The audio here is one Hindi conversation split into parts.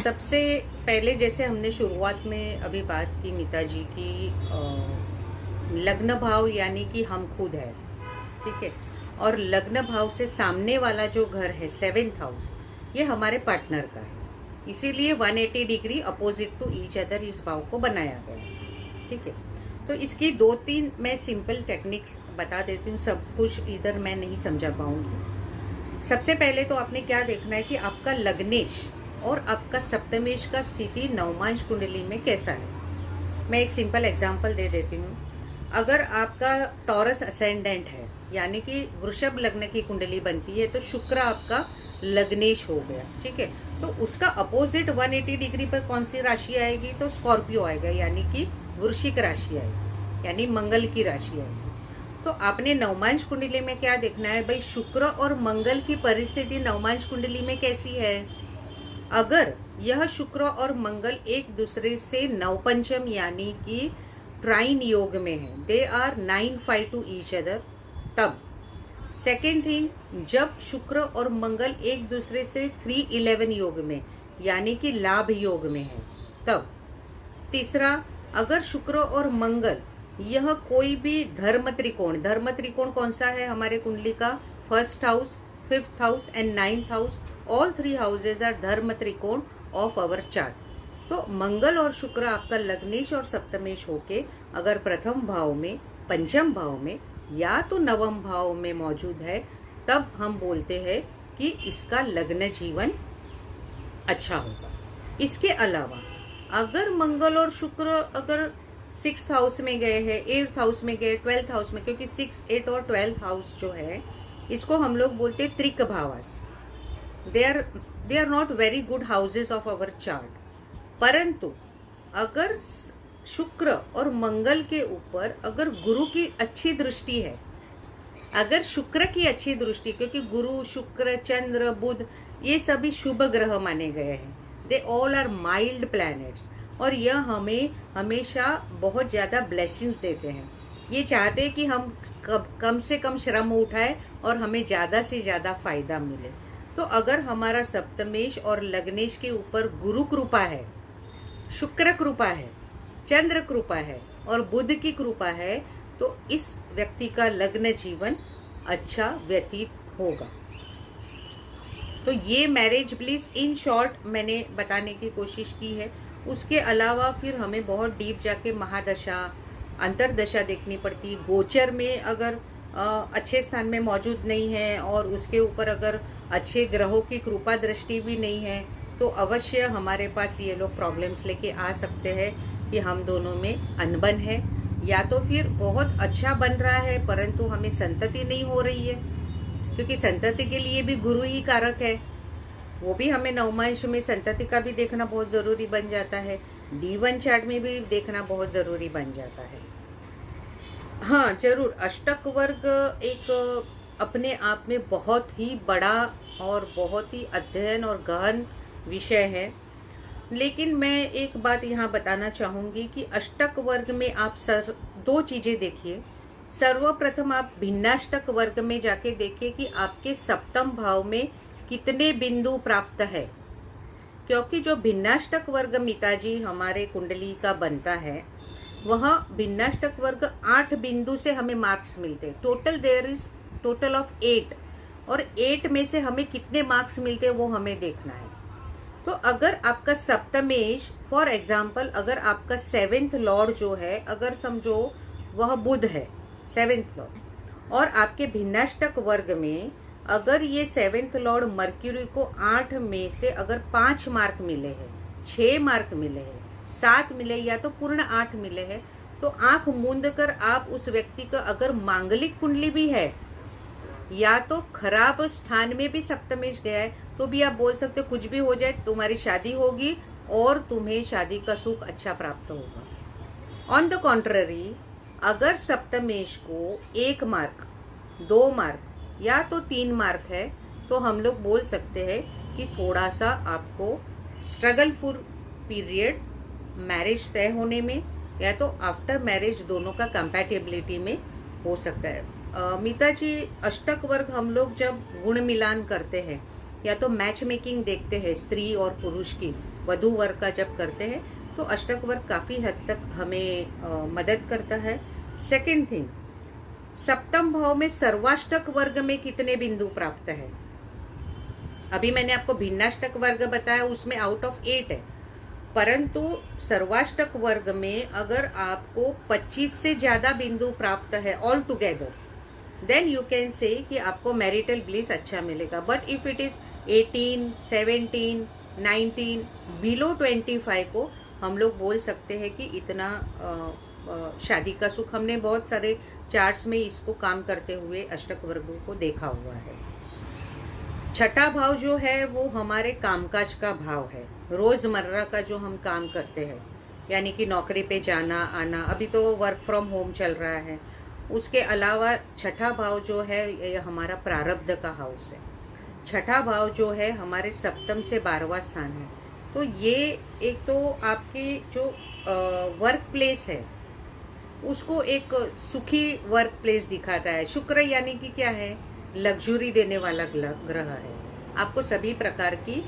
सबसे पहले जैसे हमने शुरुआत में अभी बात की मीता जी की लग्न भाव यानी कि हम खुद है, ठीक है। और लग्न भाव से सामने वाला जो घर है 7th हाउस, ये हमारे पार्टनर का है। इसीलिए 180 degree opposite to each other इस भाव को बनाया गया है, ठीक है। तो इसकी 2-3 मैं सिंपल टेक्निक्स बता देती हूँ, सब कुछ इधर मैं नहीं समझा पाऊंगी। सबसे पहले तो आपने क्या देखना है कि आपका लग्नेश और आपका सप्तमेश का स्थिति नवमांश कुंडली में कैसा है। मैं एक सिंपल एग्जांपल दे देती हूँ। अगर आपका टॉरस असेंडेंट है यानी कि वृषभ लग्न की कुंडली बनती है तो शुक्र आपका लग्नेश हो गया, ठीक है। तो उसका अपोजिट 180 डिग्री पर कौन सी राशि आएगी, तो स्कॉर्पियो आएगा यानी कि वृश्चिक राशि आएगी, यानी मंगल की राशि आएगी। तो आपने नवमांश कुंडली में क्या देखना है भाई, शुक्र और मंगल की परिस्थिति नवमांश कुंडली में कैसी है। अगर यह शुक्र और मंगल एक दूसरे से नवपंचम यानी कि ट्राइन योग में है, they are 9-5 to each other, तब। सेकेंड थिंग, जब शुक्र और मंगल एक दूसरे से 3-11 योग में यानी कि लाभ योग में है, तब। तीसरा, अगर शुक्र और मंगल यह कोई भी धर्म त्रिकोण कौन सा है हमारे कुंडली का, 1st house, 5th house and 9th house, all 3 houses are धर्म त्रिकोण ऑफ अवर चार्ट। तो मंगल और शुक्र आपका लग्नेश और सप्तमेश होके अगर प्रथम भाव में, पंचम भाव में या तो नवम भाव में मौजूद है, तब हम बोलते हैं कि इसका लग्न जीवन अच्छा होगा। इसके अलावा अगर मंगल और शुक्र अगर 6th हाउस में गए हैं, 8th हाउस में गए, 12th हाउस में, क्योंकि 6, 8 और 12 हाउस जो है इसको हम लोग बोलते हैं त्रिक भावास। They are not very good houses of our chart. परंतु अगर शुक्र और मंगल के ऊपर अगर गुरु की अच्छी दृष्टि है, अगर शुक्र की अच्छी दृष्टि, क्योंकि गुरु, शुक्र, चंद्र, बुध ये सभी शुभ ग्रह माने गए हैं, they all are mild planets, और यह हमें हमेशा बहुत ज्यादा ब्लेसिंग्स देते हैं। ये चाहते हैं कि हम कम से कम श्रम उठाए और हमें ज्यादा से ज्यादा फायदा मिले। तो अगर हमारा सप्तमेश और लग्नेश के ऊपर गुरु कृपा है, शुक्र कृपा है, चंद्र कृपा है और बुध की कृपा है, तो इस व्यक्ति का लग्न जीवन अच्छा व्यतीत होगा। तो ये मैरिज ब्लिस इन शॉर्ट मैंने बताने की कोशिश की है। उसके अलावा फिर हमें बहुत डीप जाके महादशा, अंतरदशा देखनी पड़ती। गोचर में अगर अच्छे स्थान में मौजूद नहीं है और उसके ऊपर अगर अच्छे ग्रहों की कृपा दृष्टि भी नहीं है, तो अवश्य हमारे पास ये लोग प्रॉब्लम्स लेके आ सकते हैं कि हम दोनों में अनबन है, या तो फिर बहुत अच्छा बन रहा है परंतु हमें संतति नहीं हो रही है, क्योंकि संतति के लिए भी गुरु ही कारक है। वो भी हमें नवमांश में संतति का भी देखना बहुत जरूरी बन जाता है, D1 चार्ट में भी देखना बहुत जरूरी बन जाता है। हाँ जरूर, अष्टक वर्ग एक अपने आप में बहुत ही बड़ा और बहुत ही अध्ययन और गहन विषय है, लेकिन मैं एक बात यहाँ बताना चाहूंगी कि अष्टक वर्ग में आप 2 चीजें देखिए। सर्वप्रथम आप भिन्नाष्टक वर्ग में जाके देखिए कि आपके सप्तम भाव में कितने बिंदु प्राप्त है, क्योंकि जो भिन्नाष्टक वर्ग मीता जी हमारे कुंडली का बनता है, वह भिन्नाष्टक वर्ग 8 बिंदु से हमें मार्क्स मिलते हैं। Total there is total of 8, और 8 में से हमें कितने मार्क्स मिलते हैं वो हमें देखना है। तो अगर आपका सप्तमेश, फॉर एग्जाम्पल अगर आपका 7th लॉर्ड जो है, अगर समझो वह बुध है 7th लॉर्ड, और आपके भिन्नाष्टक वर्ग में अगर ये 7th लॉर्ड मर्क्यूरी को 8 में से अगर 5 मार्क मिले हैं, 6 मार्क मिले हैं, 7 मिले या तो पूर्ण 8 मिले हैं, तो आंख मूंद कर आप उस व्यक्ति का अगर मांगलिक कुंडली भी है या तो खराब स्थान में भी सप्तमेश गया है, तो भी आप बोल सकते हो कुछ भी हो जाए तुम्हारी शादी होगी और तुम्हें शादी का सुख अच्छा प्राप्त होगा। ऑन द कॉन्ट्ररी, अगर सप्तमेश को 1 मार्क, 2 मार्क या तो 3 मार्क है, तो हम लोग बोल सकते हैं कि थोड़ा सा आपको स्ट्रगलफुल पीरियड मैरिज तय होने में या तो आफ्टर मैरिज दोनों का कंपैटिबिलिटी में हो सकता है। मीता जी, अष्टक वर्ग हम लोग जब गुण मिलान करते हैं या तो मैच मेकिंग देखते हैं स्त्री और पुरुष की, वधू वर का जब करते हैं तो अष्टक वर्ग काफ़ी हद तक हमें मदद करता है। सेकंड थिंग, सप्तम भाव में सर्वाष्टक वर्ग में कितने बिंदु प्राप्त है। अभी मैंने आपको भिन्नाष्टक वर्ग बताया, उसमें आउट ऑफ 8 है, परंतु सर्वाष्टक वर्ग में अगर आपको 25 से ज्यादा बिंदु प्राप्त है all together, then you can say कि आपको मैरिटल ब्लिस अच्छा मिलेगा। But if it is 18, 17, 19 below 25 को हम लोग बोल सकते हैं कि इतना शादी का सुख। हमने बहुत सारे चार्ट्स में इसको काम करते हुए अष्टक वर्गों को देखा हुआ है। छठा भाव जो है वो हमारे कामकाज का भाव है, रोजमर्रा का जो हम काम करते हैं, यानी कि नौकरी पे जाना आना। अभी तो वर्क फ्रॉम होम चल रहा है। उसके अलावा छठा भाव जो है ये हमारा प्रारब्ध का हाउस है। छठा भाव जो है हमारे सप्तम से 12वां स्थान है। तो ये एक तो आपके जो वर्क प्लेस है उसको एक सुखी वर्क प्लेस दिखाता है। शुक्र यानी कि क्या है, लग्जरी देने वाला ग्रह है, आपको सभी प्रकार की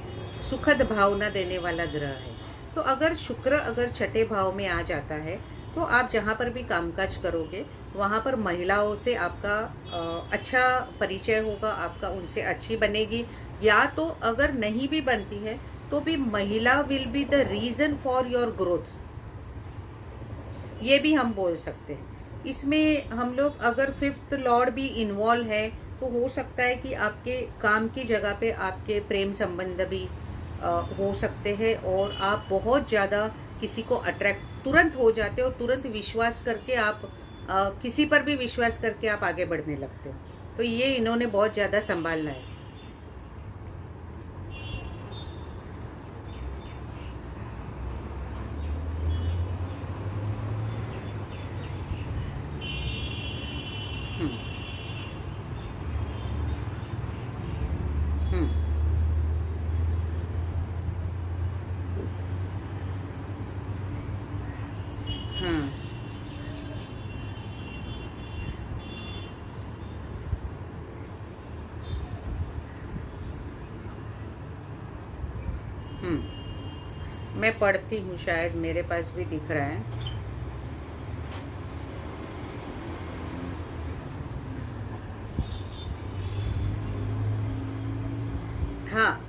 सुखद भावना देने वाला ग्रह है। तो अगर शुक्र अगर छठे भाव में आ जाता है तो आप जहाँ पर भी कामकाज करोगे वहाँ पर महिलाओं से आपका अच्छा परिचय होगा, आपका उनसे अच्छी बनेगी। या तो अगर नहीं भी बनती है तो भी महिला will be the reason for your growth, ये भी हम बोल सकते हैं। इसमें हम लोग अगर फिफ्थ लॉर्ड भी इन्वॉल्व है तो हो सकता है कि आपके काम की जगह पे आपके प्रेम संबंध भी हो सकते हैं और आप बहुत ज़्यादा किसी को अट्रैक्ट तुरंत हो जाते हो और तुरंत विश्वास करके आप किसी पर भी विश्वास करके आप आगे बढ़ने लगते हो। तो ये इन्होंने बहुत ज़्यादा संभालना है। हम्म हम्म हम्म मैं पढ़ती हूँ, शायद मेरे पास भी दिख रहा है। हाँ,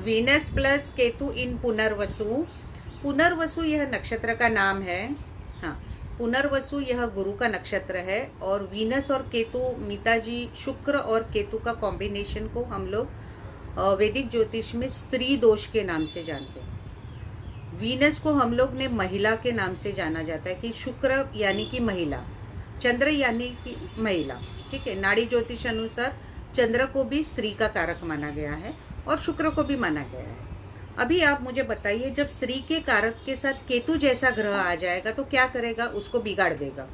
वीनस प्लस केतु इन पुनर्वसु। पुनर्वसु यह नक्षत्र का नाम है। हाँ, पुनर्वसु यह गुरु का नक्षत्र है और वीनस और केतु, मिताजी शुक्र और केतु का कॉम्बिनेशन को हम लोग वैदिक ज्योतिष में स्त्री दोष के नाम से जानते हैं। वीनस को हम लोग ने महिला के नाम से जाना जाता है कि शुक्र यानी कि महिला, चंद्र यानी कि महिला। ठीक है, नाड़ी ज्योतिष अनुसार चंद्र को भी स्त्री का कारक माना गया है और शुक्र को भी माना गया है। अभी आप मुझे बताइए, जब स्त्री के कारक के साथ केतु जैसा ग्रह आ जाएगा तो क्या करेगा, उसको बिगाड़ देगा।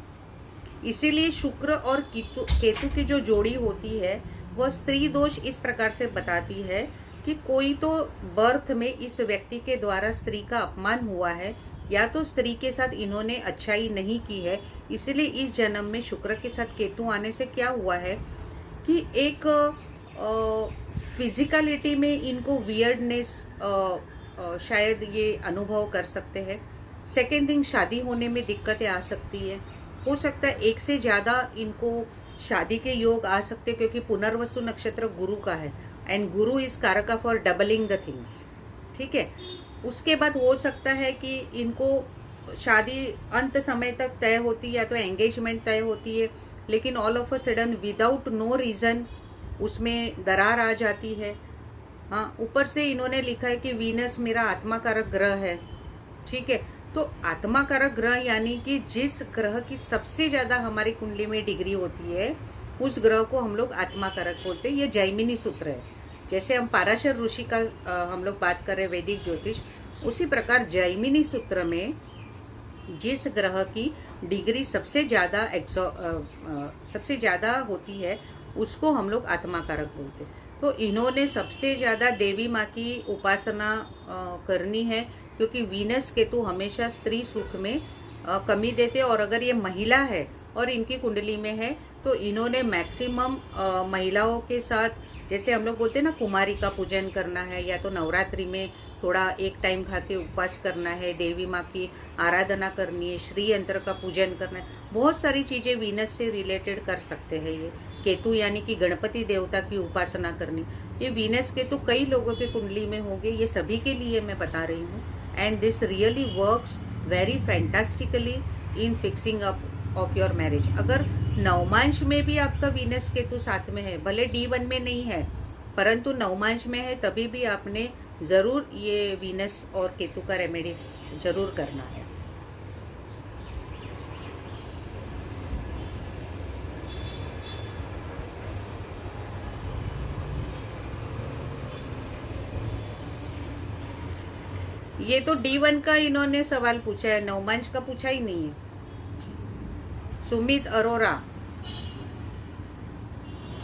इसीलिए शुक्र और केतु की जो जोड़ी होती है वह स्त्री दोष इस प्रकार से बताती है कि कोई तो बर्थ में इस व्यक्ति के द्वारा स्त्री का अपमान हुआ है या तो स्त्री के साथ इन्होंने अच्छाई नहीं की है। इसलिए इस जन्म में शुक्र के साथ केतु आने से क्या हुआ है कि एक फिजिकलिटी में इनको वियर्डनेस शायद ये अनुभव कर सकते हैं। सेकेंड थिंग, शादी होने में दिक्कतें आ सकती है। हो सकता है एक से ज़्यादा इनको शादी के योग आ सकते हैं क्योंकि पुनर्वसु नक्षत्र गुरु का है एंड गुरु इज कारका फॉर डबलिंग द थिंग्स। ठीक है, उसके बाद हो सकता है कि इनको शादी अंत समय तक तय होती है या तो एंगेजमेंट तय होती है, लेकिन all of a sudden without no reason उसमें दरार आ जाती है। हाँ, ऊपर से इन्होंने लिखा है कि वीनस मेरा आत्मा कारक ग्रह है। ठीक है, तो आत्मा कारक ग्रह यानी कि जिस ग्रह की सबसे ज़्यादा हमारी कुंडली में डिग्री होती है उस ग्रह को हम लोग आत्मा कारक बोलते हैं। ये जैमिनी सूत्र है। जैसे हम पाराशर ऋषि का हम लोग बात कर रहे हैं वैदिक ज्योतिष, उसी प्रकार जैमिनी सूत्र में जिस ग्रह की डिग्री सबसे ज़्यादा होती है उसको हम लोग आत्मा कारक बोलते हैं। तो इन्होंने सबसे ज़्यादा देवी माँ की उपासना करनी है क्योंकि वीनस केतु हमेशा स्त्री सुख में कमी देते, और अगर ये महिला है और इनकी कुंडली में है तो इन्होंने मैक्सिमम महिलाओं के साथ जैसे हम लोग बोलते हैं ना, कुमारी का पूजन करना है, या तो नवरात्रि में थोड़ा एक टाइम खा के उपवास करना है, देवी माँ की आराधना करनी है, श्री यंत्र का पूजन करना है, बहुत सारी चीज़ें वीनस से रिलेटेड कर सकते हैं। ये केतु यानी कि गणपति देवता की उपासना करनी, ये वीनस केतु कई लोगों के कुंडली में होंगे, ये सभी के लिए मैं बता रही हूँ। And this really works very fantastically in fixing up of your marriage. अगर नवमांश में भी आपका वीनस केतु साथ में है, भले D1 में नहीं है परंतु नवमांश में है, तभी भी आपने ज़रूर ये वीनस और केतु का रेमेडीज ज़रूर करना है। ये तो D1 का इन्होंने सवाल पूछा है, नवमांश का पूछा ही नहीं है। सुमित अरोरा,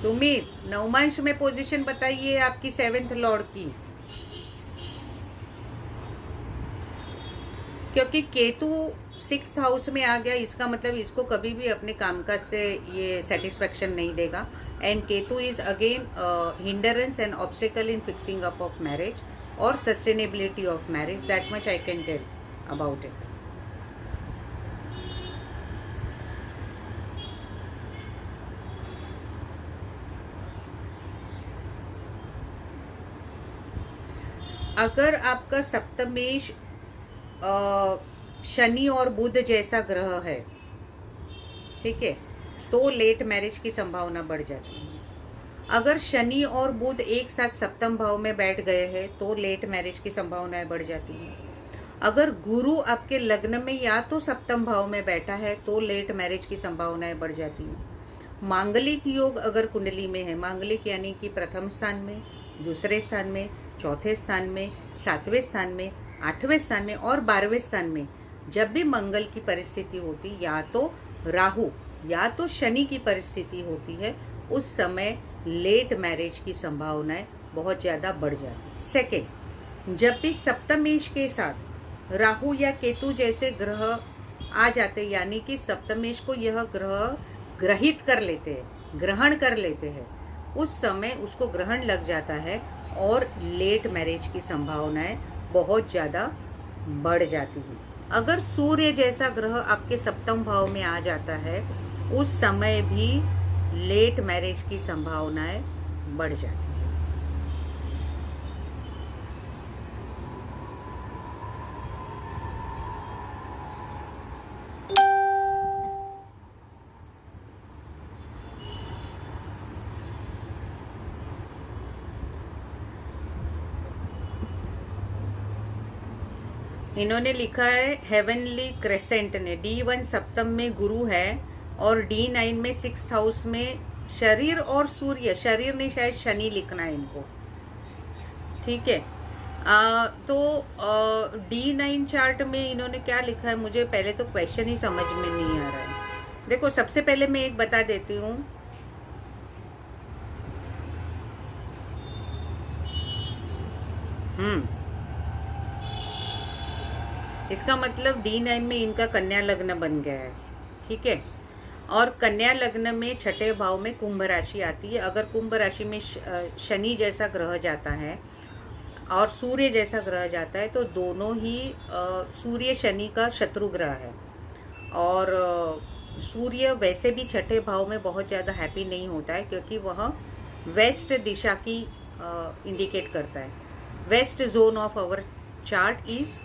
सुमित नवमांश में पोजीशन बताइए आपकी 7th लॉर्ड की, क्योंकि केतु 6th हाउस में आ गया, इसका मतलब इसको कभी भी अपने कामकाज से ये सेटिस्फेक्शन नहीं देगा। And Ketu is again hindrance and obstacle in fixing up of marriage और sustainability of marriage, that much I can tell about it. अगर आपका सप्तमेश शनि और बुध जैसा ग्रह है, ठीक है, तो लेट मैरिज की संभावना बढ़ जाती है। अगर शनि और बुध एक साथ सप्तम भाव में बैठ गए हैं तो लेट मैरिज की संभावनाएं बढ़ जाती हैं। अगर गुरु आपके लग्न में या तो सप्तम भाव में बैठा है तो लेट मैरिज की संभावनाएं बढ़ जाती हैं। मांगलिक योग अगर कुंडली में है, मांगलिक यानी कि प्रथम स्थान में, दूसरे स्थान में, चौथे स्थान में, 7वें स्थान में, 8वें स्थान में और 12वें स्थान में जब भी मंगल की परिस्थिति होती, या तो राहु या तो शनि की परिस्थिति होती है, उस समय लेट मैरिज की संभावनाएं बहुत ज़्यादा बढ़ जाती। सेकेंड, जब भी सप्तमेश के साथ राहु या केतु जैसे ग्रह आ जाते, यानी कि सप्तमेश को यह ग्रह ग्रहित कर लेते हैं, ग्रहण कर लेते हैं, उस समय उसको ग्रहण लग जाता है और लेट मैरिज की संभावनाएं बहुत ज़्यादा बढ़ जाती हैं। अगर सूर्य जैसा ग्रह आपके सप्तम भाव में आ जाता है, उस समय भी लेट मैरिज की संभावनाएं बढ़ जाती हैं। इन्होंने लिखा है हेवनली क्रेसेंट ने, D1 सप्तम में गुरु है और D9 में 6th हाउस में शरीर और सूर्य, शरीर ने शायद शनि लिखना है इनको, ठीक है। तो D9 चार्ट में इन्होंने क्या लिखा है, मुझे पहले तो क्वेश्चन ही समझ में नहीं आ रहा है। देखो, सबसे पहले मैं एक बता देती हूँ, इसका मतलब D9 में इनका कन्या लग्न बन गया है, ठीक है। और कन्या लग्न में 6ठे भाव में कुंभ राशि आती है। अगर कुंभ राशि में शनि जैसा ग्रह जाता है और सूर्य जैसा ग्रह जाता है, तो दोनों ही सूर्य शनि का शत्रु ग्रह है। और सूर्य वैसे भी 6ठे भाव में बहुत ज़्यादा हैप्पी नहीं होता है, क्योंकि वह वेस्ट दिशा की इंडिकेट करता है। West zone of our chart is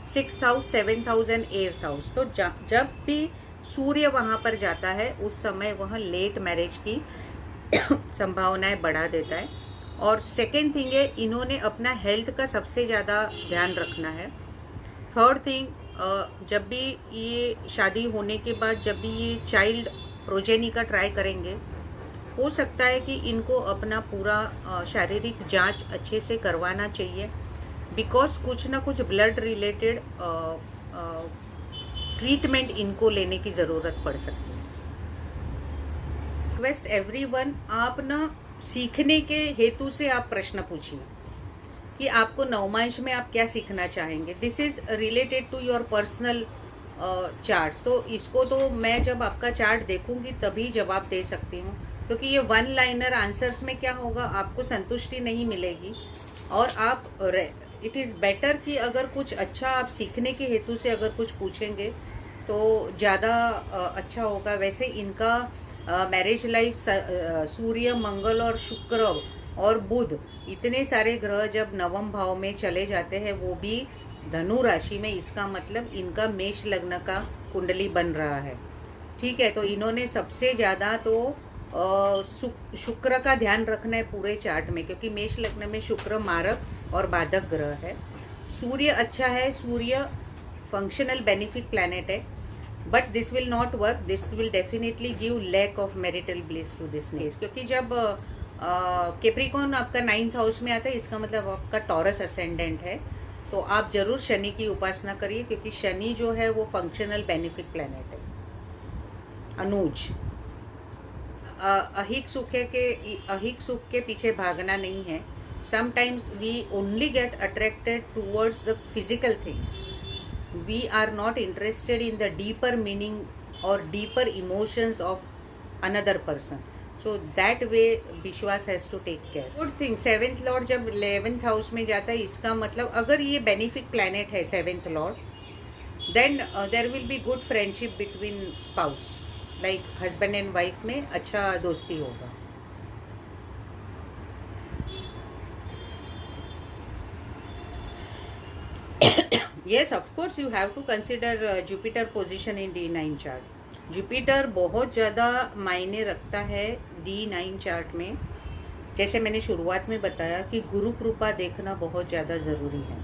6th house, 7th house and 8th house. तो जब भी सूर्य वहाँ पर जाता है, उस समय वह लेट मैरिज की संभावनाएं बढ़ा देता है। और सेकेंड थिंग है, इन्होंने अपना हेल्थ का सबसे ज़्यादा ध्यान रखना है। थर्ड थिंग, जब भी ये शादी होने के बाद जब भी ये चाइल्ड प्रोजेनी का ट्राई करेंगे, हो सकता है कि इनको अपना पूरा शारीरिक जांच अच्छे से करवाना चाहिए, बिकॉज कुछ ना कुछ ब्लड रिलेटेड ट्रीटमेंट इनको लेने की ज़रूरत पड़ सकती है। रिक्वेस्ट एवरीवन, आप ना सीखने के हेतु से आप प्रश्न पूछिए कि आपको नवमांश में आप क्या सीखना चाहेंगे। This is related to your personal charts. तो इसको तो मैं जब आपका चार्ट देखूंगी तभी जवाब दे सकती हूँ। क्योंकि ये वन लाइनर आंसर्स में क्या होगा, आपको संतुष्टि नहीं मिलेगी। और आप इट इज़ बेटर कि अगर कुछ अच्छा आप सीखने के हेतु से अगर कुछ पूछेंगे तो ज़्यादा अच्छा होगा। वैसे इनका मैरिज लाइफ सूर्य, मंगल और शुक्र और बुध, इतने सारे ग्रह जब नवम भाव में चले जाते हैं, वो भी धनु राशि में, इसका मतलब इनका मेष लग्न का कुंडली बन रहा है। ठीक है, तो इन्होंने सबसे ज़्यादा तो शुक्र का ध्यान रखना है पूरे चार्ट में, क्योंकि मेष लग्न में शुक्र मारक और बाधक ग्रह है। सूर्य अच्छा है, सूर्य फंक्शनल बेनिफिक प्लैनेट है, but this will not work, this will definitely give lack of marital bliss to this case. क्योंकि जब कैप्रिकॉर्न आपका 9th हाउस में आता है, इसका मतलब आपका टॉरस असेंडेंट है। तो आप जरूर शनि की उपासना करिए, क्योंकि शनि जो है वो फंक्शनल बेनिफिक प्लैनेट है। अनुज, अहिक सुख के पीछे भागना नहीं है। Sometimes we only get attracted towards the physical things, we are not interested in the deeper meaning or deeper emotions of another person. So that way विश्वास has to take care. Good thing, 7th lord जब 11th house में जाता है, इसका मतलब अगर ये बेनिफिक प्लैनेट है 7th lord, then there will be good friendship between spouse, like husband and wife में अच्छा दोस्ती होगा। Yes, of course you have to consider Jupiter position in D9 chart. Jupiter बहुत ज़्यादा मायने रखता है D9 चार्ट में। जैसे मैंने शुरुआत में बताया कि गुरु कृपा देखना बहुत ज़्यादा ज़रूरी है।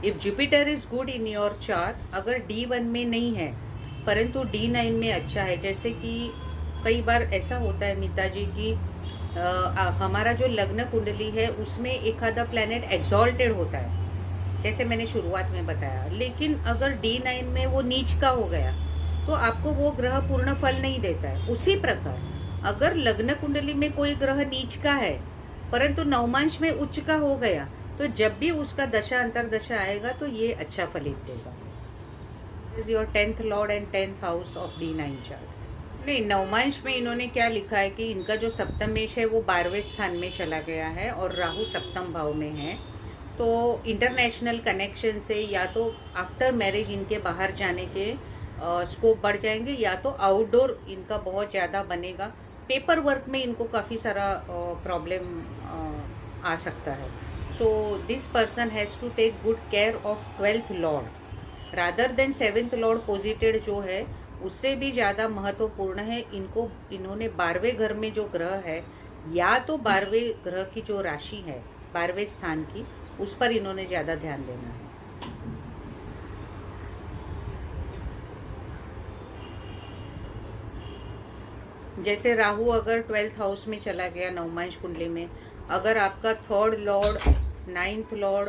If Jupiter is good in your chart, अगर D1 में नहीं है परंतु D9 में अच्छा है, जैसे कि कई बार ऐसा होता है मीता जी की हमारा जो लग्न कुंडली है उसमें एक आधा प्लैनेट एक्सॉल्टेड होता है, जैसे मैंने शुरुआत में बताया। लेकिन अगर D9 में वो नीच का हो गया तो आपको वो ग्रह पूर्ण फल नहीं देता है। उसी प्रकार अगर लग्न कुंडली में कोई ग्रह नीच का है परंतु नवमांश में उच्च का हो गया, तो जब भी उसका दशा अंतरदशा आएगा तो ये अच्छा फलित देगा। Is your 10th Lord and 10th house of D9 chart. नहीं, नवमांश में इन्होंने क्या लिखा है कि इनका जो सप्तमेश है वो 12वें स्थान में चला गया है और राहु सप्तम भाव में है। तो इंटरनेशनल कनेक्शन से या तो आफ्टर मैरिज इनके बाहर जाने के स्कोप बढ़ जाएंगे, या तो आउटडोर इनका बहुत ज़्यादा बनेगा। पेपर वर्क में इनको काफ़ी सारा प्रॉब्लम आ सकता है। So this person has to take good care of 12th lord rather than 7th lord posited जो है उससे भी ज़्यादा महत्वपूर्ण है। इन्होंने 12वें घर में जो ग्रह है, या तो 12वें ग्रह की जो राशि है 12वें स्थान की, उस पर इन्होंने ज़्यादा ध्यान देना है। जैसे राहु अगर 12th हाउस में चला गया नवमांश कुंडली में, अगर आपका 3rd लॉर्ड, 9th लॉर्ड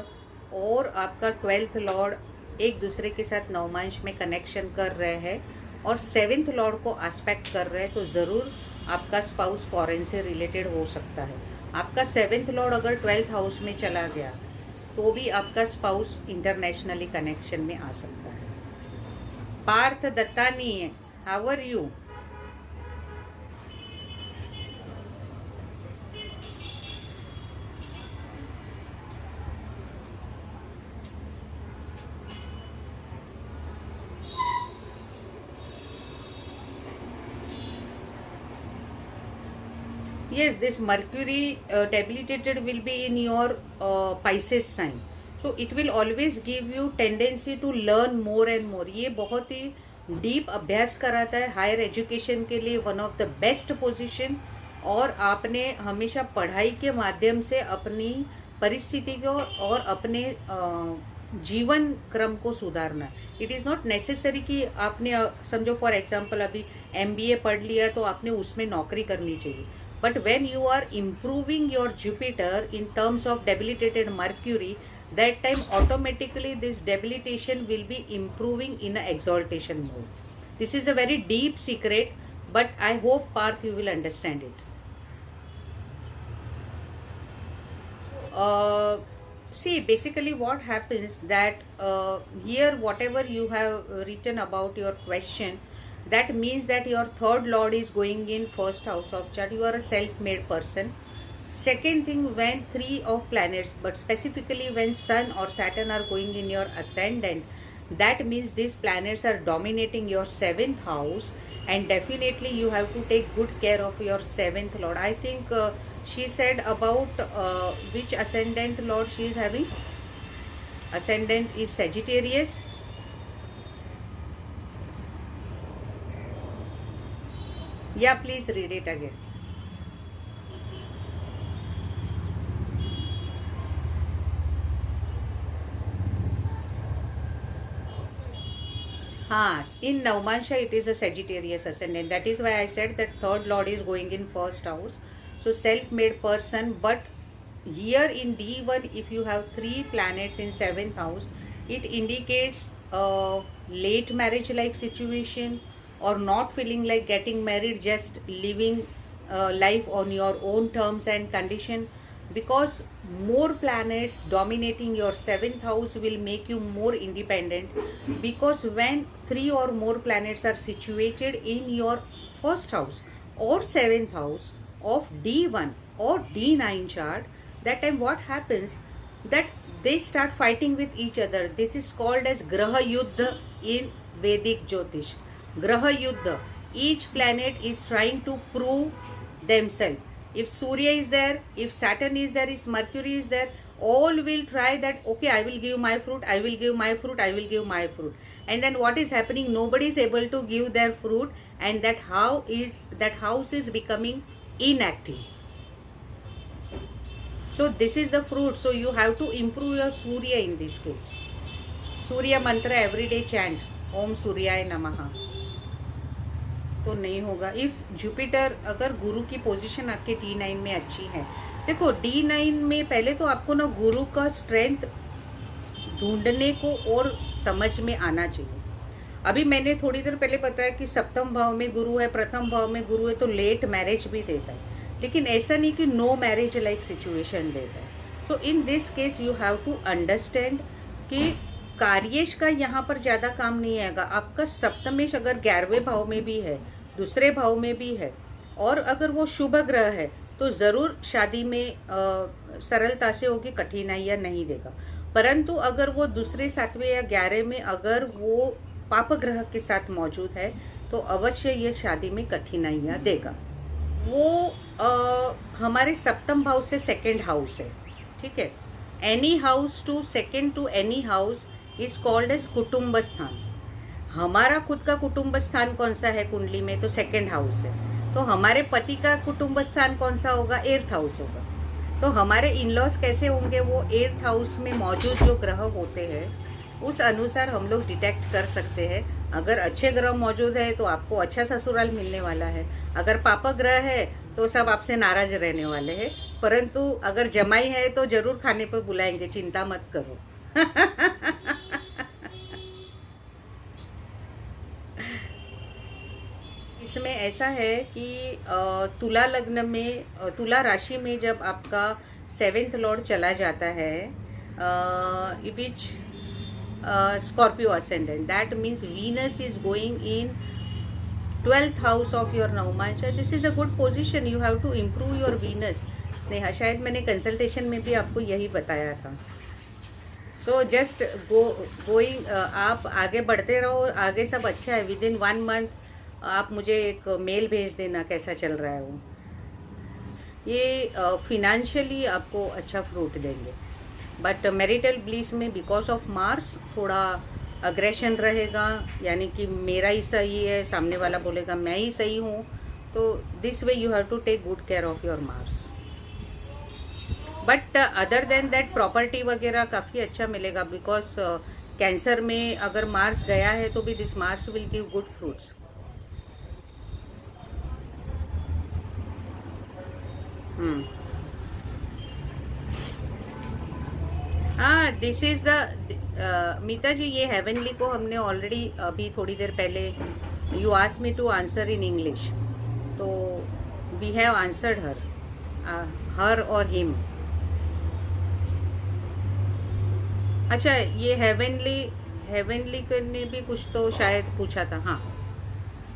और आपका 12th लॉर्ड एक दूसरे के साथ नवमांश में कनेक्शन कर रहे हैं और 7th लॉर्ड को एस्पेक्ट कर रहे हैं, तो ज़रूर आपका स्पाउस फॉरेन से रिलेटेड हो सकता है। आपका 7th लॉर्ड अगर 12th हाउस में चला गया तो भी आपका स्पाउस इंटरनेशनली कनेक्शन में आ सकता है। Parth Dattani, how are you? Yes, this Mercury debilitated will be in your Pisces sign. So it will always give you tendency to learn more and more. ये बहुत ही डीप अभ्यास कराता है, हायर एजुकेशन के लिए one of the best position. और आपने हमेशा पढ़ाई के माध्यम से अपनी परिस्थिति को और अपने जीवन क्रम को सुधारना। इट इज़ नॉट नेसेसरी कि आपने समझो फॉर एग्जांपल अभी MBA पढ़ लिया तो आपने उसमें नौकरी करनी चाहिए। But when you are improving your Jupiter in terms of debilitated Mercury, that time automatically this debilitation will be improving in an exaltation mode. This is a very deep secret, but I hope Parth you will understand it. See, basically what happens that here whatever you have written about your question, That means that your third lord is going in first house of chart. You are a self-made person. Second thing, when three of planets, but specifically when Sun or Saturn are going in your ascendant, that means these planets are dominating your seventh house, and definitely you have to take good care of your seventh lord. I think she said about which ascendant lord she is having. Ascendant is Sagittarius. Yeah, please read it again. In Navmansha it is a Sagittarius ascendant. That is why I said that third lord is going in first house. So self-made person. But here in D1, if you have three planets in seventh house, it indicates late marriage like situation, or not feeling like getting married, just living life on your own terms and condition. Because more planets dominating your seventh house will make you more independent. Because when three or more planets are situated in your first house or seventh house of D1 or D9 chart, that time what happens, that they start fighting with each other. This is called as Graha Yuddha in Vedic Jyotish. Graha Yuddha. Each planet is trying to prove themselves. If Surya is there, if Saturn is there, if Mercury is there, all will try that, okay, I will give my fruit, I will give my fruit, I will give my fruit. And then what is happening? Nobody is able to give their fruit, and that house is becoming inactive. So this is the fruit. So you have to improve your Surya in this case. Surya mantra everyday chant, Om Suryaya Namaha. तो नहीं होगा. इफ जुपिटर, अगर गुरु की पोजीशन आपके D9 में अच्छी है, देखो D9 में पहले तो आपको ना गुरु का स्ट्रेंथ ढूंढने को और समझ में आना चाहिए. अभी मैंने थोड़ी देर पहले बताया कि सप्तम भाव में गुरु है, प्रथम भाव में गुरु है, तो लेट मैरिज भी देता है. लेकिन ऐसा नहीं कि नो मैरिज लाइक सिचुएशन देता है. तो in this case you have to understand कि कार्येश का यहाँ पर ज़्यादा काम नहीं आएगा. आपका सप्तमेश अगर 11वें भाव में भी है, दूसरे भाव में भी है, और अगर वो शुभ ग्रह है, तो ज़रूर शादी में सरलता से होगी, कठिनाइयाँ नहीं देगा. परंतु अगर वो दूसरे, 7वें या 11वें में अगर वो पाप ग्रह के साथ मौजूद है, तो अवश्य ये शादी में कठिनाइयाँ देगा. वो हमारे सप्तम भाव से सेकेंड हाउस है. ठीक है. Any house to second to any house is called as कुटुंब स्थान. हमारा खुद का कुटुंब स्थान कौन सा है कुंडली में? तो सेकेंड हाउस है. तो हमारे पति का कुटुंब स्थान कौन सा होगा? एर्थ हाउस होगा. तो हमारे इन-लॉज कैसे होंगे? वो एर्थ हाउस में मौजूद जो ग्रह होते हैं उस अनुसार हम लोग डिटेक्ट कर सकते हैं. अगर अच्छे ग्रह मौजूद है तो आपको अच्छा ससुराल मिलने वाला है. अगर पाप ग्रह है तो सब आपसे नाराज रहने वाले हैं. परंतु अगर जमाई है तो जरूर खाने पर बुलाएंगे, चिंता मत करो. इसमें ऐसा है कि तुला लग्न में, तुला राशि में जब आपका सेवेंथ लॉर्ड चला जाता है, which Scorpio ascendant, that means Venus is going in 12th house of your Navamsha. This is a good position. You have to improve your Venus. Sneha, शायद मैंने कंसल्टेशन में भी आपको यही बताया था. सो जस्ट गोइंग, आप आगे बढ़ते रहो, आगे सब अच्छा है. विद इन 1 मंथ आप मुझे एक मेल भेज देना कैसा चल रहा है वो. ये फिनेंशियली आपको अच्छा फ्रूट देंगे. बट मैरिटल ब्लिस में बिकॉज ऑफ मार्स थोड़ा अग्रेशन रहेगा, यानी कि मेरा ही सही है, सामने वाला बोलेगा मैं ही सही हूँ. तो this way you have to take good care of your Mars. But other than that property वगैरह काफ़ी अच्छा मिलेगा. बिकॉज कैंसर में अगर मार्स गया है तो भी this Mars will give good fruits. हाँ, this is the Meeta ji, ये हेवनली को हमने ऑलरेडी अभी थोड़ी देर पहले, you asked me to answer in English, तो वी हैव आंसर्ड हर और हिम. अच्छा, ये हेवनली ने भी कुछ तो शायद पूछा था. हाँ,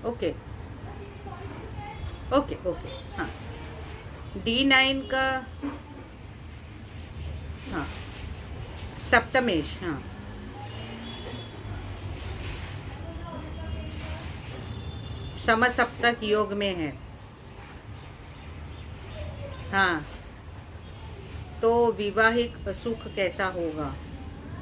ओके ओके ओके। हाँ, D9 का, हाँ, सप्तमेश, हाँ, समसप्तक योग में है। हाँ, तो विवाहिक सुख कैसा होगा?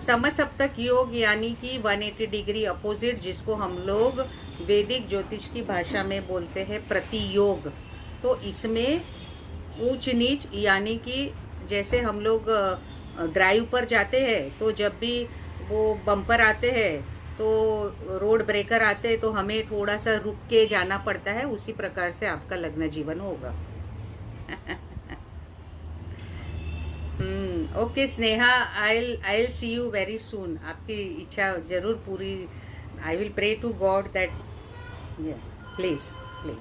समसप्तक योग यानी कि 180 डिग्री अपोजिट, जिसको हम लोग वैदिक ज्योतिष की भाषा में बोलते हैं प्रतियोग। तो इसमें ऊंच नीच यानी कि जैसे हम लोग ड्राइव पर जाते हैं तो जब भी वो बम्पर आते हैं तो रोड ब्रेकर आते हैं तो हमें थोड़ा सा रुक के जाना पड़ता है, उसी प्रकार से आपका लग्न जीवन होगा। Okay Sneha, I will see you very soon. आपकी इच्छा जरूर पूरी, I will pray to God that, please please.